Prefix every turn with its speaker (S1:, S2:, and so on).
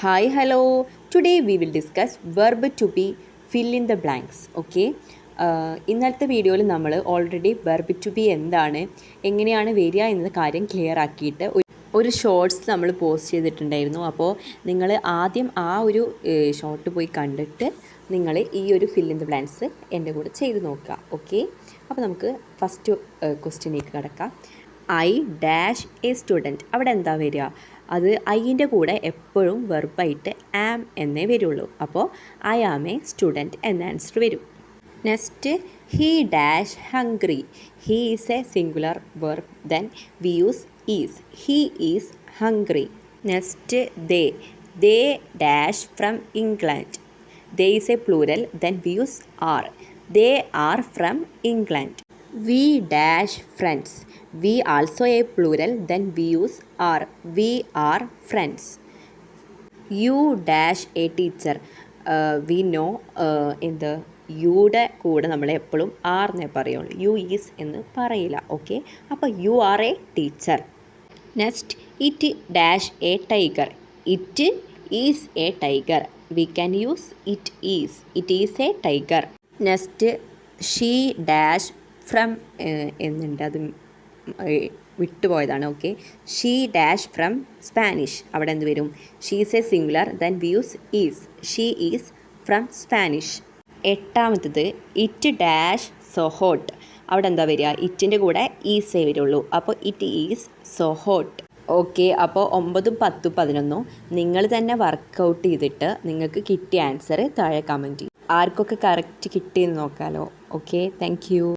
S1: Hi, hello. Today we will discuss verb to be fill in the blanks. Okay. ഇന്നത്തെ വീഡിയോയിൽ നമ്മൾ already verb to B എന്താണ്, എങ്ങനെയാണ് വരിക എന്ന കാര്യം ക്ലിയർ ആക്കിയിട്ട് ഒരു ഷോർട്സ് നമ്മൾ പോസ്റ്റ് ചെയ്തിട്ടുണ്ടായിരുന്നു. അപ്പോൾ നിങ്ങൾ ആദ്യം ആ ഒരു ഷോർട്ട് പോയി കണ്ടിട്ട് നിങ്ങൾ ഈ ഒരു ഫിൽ ഇൻ ദ ബ്ലാങ്ക്സ് എൻ്റെ കൂടെ ചെയ്ത് നോക്കുക. ഓക്കെ. അപ്പോൾ നമുക്ക് ഫസ്റ്റ് ക്വസ്റ്റ്യനിലേക്ക് കിടക്കാം. I dash A student. അവിടെ എന്താ വരിക? അത് ഐൻ്റെ കൂടെ എപ്പോഴും വെർബായിട്ട് ആം എന്നേ വരുള്ളൂ. അപ്പോൾ ഐ ആം എ സ്റ്റുഡൻറ്റ് എന്ന ആൻസർ വരും. Next, he dash hungry. He is a singular verb, then we use is. He is hungry. Next, they dash from England. They is a plural, then we use are. They are from England. We dash friends. We also a plural, then we use are. We are friends. You dash a teacher. We know in the യുടെ കൂടെ നമ്മൾ എപ്പോഴും R എന്നേ പറയുള്ളൂ, U is എന്ന് പറയില്ല. Okay. അപ്പോൾ you are a teacher. Next, it dash a tiger. It is a tiger. We can use it is. It is a tiger. Next, she dash from എന്നുണ്ട്, അത് വിട്ടുപോയതാണ്. Okay. She dash from Spanish. അവിടെ എന്ത് വരും? She is a singular, then we use is. She is from Spanish. എട്ടാമത്തത്, it dash so hot. അവിടെ എന്താ വരിക? ഇറ്റിൻ്റെ കൂടെ ഈസേ വരുള്ളൂ. അപ്പോൾ it is so hot. Okay. അപ്പോൾ 9, 10, 11 നിങ്ങൾ തന്നെ വർക്കൗട്ട് ചെയ്തിട്ട് നിങ്ങൾക്ക് കിട്ടിയ ആൻസർ താഴെ കമൻറ്റ് ചെയ്യും. ആർക്കൊക്കെ കറക്റ്റ് കിട്ടിയെന്ന് നോക്കാമല്ലോ. ഓക്കെ. Thank you.